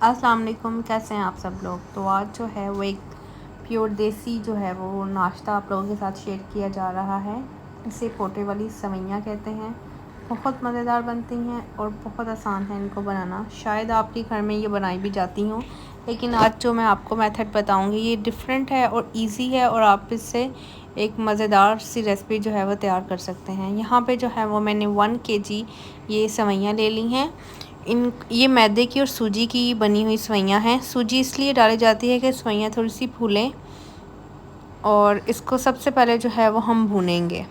अस्सलाम वालेकुम, कैसे हैं आप सब लोग। तो आज जो है वो एक प्योर देसी जो है वो नाश्ता आप लोगों के साथ शेयर किया जा रहा है। इसे पोटे वाली सवैयाँ कहते हैं। बहुत मज़ेदार बनती हैं और बहुत आसान है इनको बनाना। शायद आपके घर में ये बनाई भी जाती हों, लेकिन आज जो मैं आपको मेथड बताऊंगी ये डिफरेंट है और इजी है और आप इससे एक मज़ेदार सी रेसिपी जो है वो तैयार कर सकते हैं। यहाँ पे जो है वो मैंने 1 kg ये सवैयाँ ले ली हैं। ये मैदे की और सूजी की बनी हुई सवैयाँ हैं। सूजी इसलिए डाली जाती है कि सवैयाँ थोड़ी सी फूलें, और इसको सबसे पहले जो है वो हम भूनेंगे।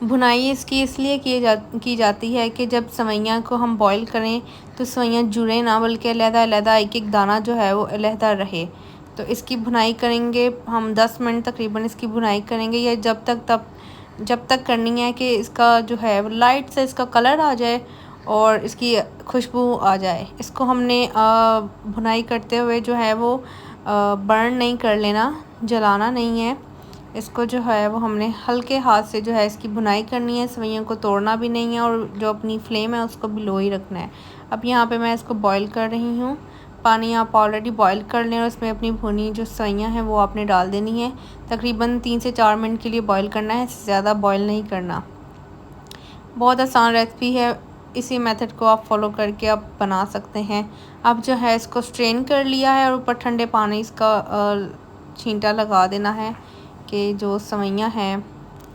भुनाई इसकी इसलिए की जाती है कि जब सवैयाँ को हम बॉईल करें तो सवैयाँ जुड़े ना, बल्कि अलहदा-अलहदा एक-एक दाना जो है वो अलहदा रहे। तो इसकी भुनाई करेंगे हम 10 मिनट तकरीबन इसकी भुनाई करेंगे, या जब तक करनी है कि इसका जो है लाइट से इसका कलर आ जाए और इसकी खुशबू आ जाए। इसको हमने भुनाई करते हुए जो है वो बर्न नहीं कर लेना, जलाना नहीं है। इसको जो है वो हमने हल्के हाथ से जो है इसकी भुनाई करनी है। सवैयों को तोड़ना भी नहीं है और जो अपनी फ्लेम है उसको भी लो ही रखना है। अब यहाँ पे मैं इसको बॉईल कर रही हूँ। पानी आप ऑलरेडी बॉईल कर लें और उसमें अपनी भुनी जो सवैयाँ हैं वो आपने डाल देनी है। तकरीबन 3 से 4 मिनट के लिए बॉईल करना है, ज़्यादा बॉईल नहीं करना। बहुत आसान रेसिपी है, इसी मेथड को आप फॉलो करके आप बना सकते हैं। अब जो है इसको स्ट्रेन कर लिया है और ऊपर ठंडे पानी इसका छींटा लगा देना है कि जो सवैयाँ हैं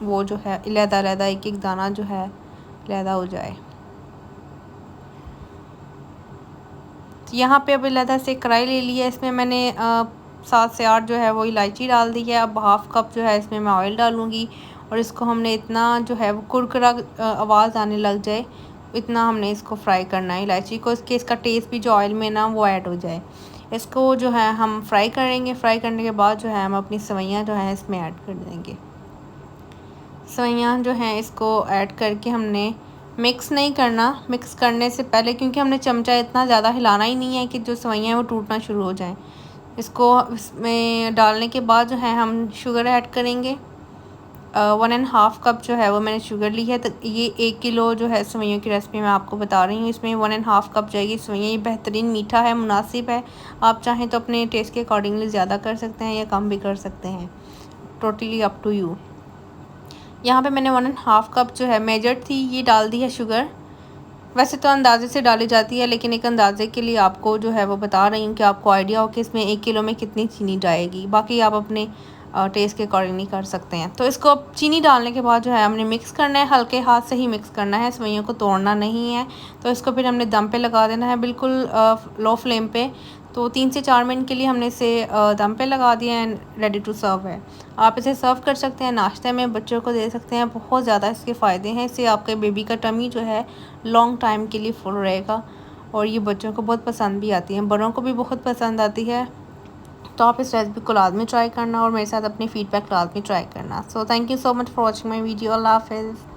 वो जो है अलहदा-अलहदा एक-एक दाना जो है अलहदा हो जाए। तो यहाँ पे अब अलहदा से कढ़ाई ले ली है। इसमें मैंने 7 से 8 जो है वो इलायची डाल दी है। अब हाफ़ कप जो है इसमें मैं ऑयल डालूँगी और इसको हमने इतना जो है वो कुरकुरा आवाज़ आने लग जाए, इतना हमने इसको फ्राई करना है इलायची को, इसका टेस्ट भी जो ऑयल में ना वो ऐड हो जाए। इसको जो है हम फ्राई करेंगे। फ्राई करने के बाद जो है हम अपनी सवैयाँ जो हैं इसमें ऐड कर देंगे। सवैयाँ जो हैं इसको ऐड करके हमने मिक्स नहीं करना। मिक्स करने से पहले, क्योंकि हमने चमचा इतना ज़्यादा हिलाना ही नहीं है कि जो सवैयाँ हैं वो टूटना शुरू हो जाएं। इसको इसमें डालने के बाद जो है हम शुगर ऐड करेंगे। 1.5 कप जो है वो मैंने शुगर ली है। तो ये 1 किलो जो है सवैयों की रेसिपी मैं आपको बता रही हूँ, इसमें 1.5 कप जाएगी सवैयाँ। ये बेहतरीन मीठा है, मुनासिब है। आप चाहें तो अपने टेस्ट के अकॉर्डिंगली ज़्यादा कर सकते हैं या कम भी कर सकते हैं, टोटली अप टू यू। यहाँ पे मैंने 1.5 कप जो है मेजर्ड थी ये डाल दी है शुगर। वैसे तो अंदाजे से डाली जाती है, लेकिन एक अंदाजे के लिए आपको जो है वो बता रही हूँ कि आपको आइडिया हो कि इसमें 1 किलो में कितनी चीनी जाएगी। बाकी आप अपने टेस्ट के अकॉर्डिंगली कर सकते हैं। तो इसको चीनी डालने के बाद जो है हमने मिक्स करना है, हल्के हाथ से ही मिक्स करना है, सवैयों को तोड़ना नहीं है। तो इसको फिर हमने दम पे लगा देना है, बिल्कुल लो फ्लेम पे। तो 3 से 4 मिनट के लिए हमने इसे दम पे लगा दिया एंड रेडी टू सर्व है। आप इसे सर्व कर सकते हैं, नाश्ते में बच्चों को दे सकते हैं। बहुत ज़्यादा इसके फ़ायदे हैं। इससे आपके बेबी का टमी जो है लॉन्ग टाइम के लिए फुल रहेगा और ये बच्चों को बहुत पसंद भी आती है, बड़ों को भी बहुत पसंद आती है। तो आप इस रेसिपी को लाजमी ट्राई करना और मेरे साथ अपनी फ़ीडबैक लाजमी ट्राई करना। So thank you so much for watching my video. अल्लाह हाफ़िज़।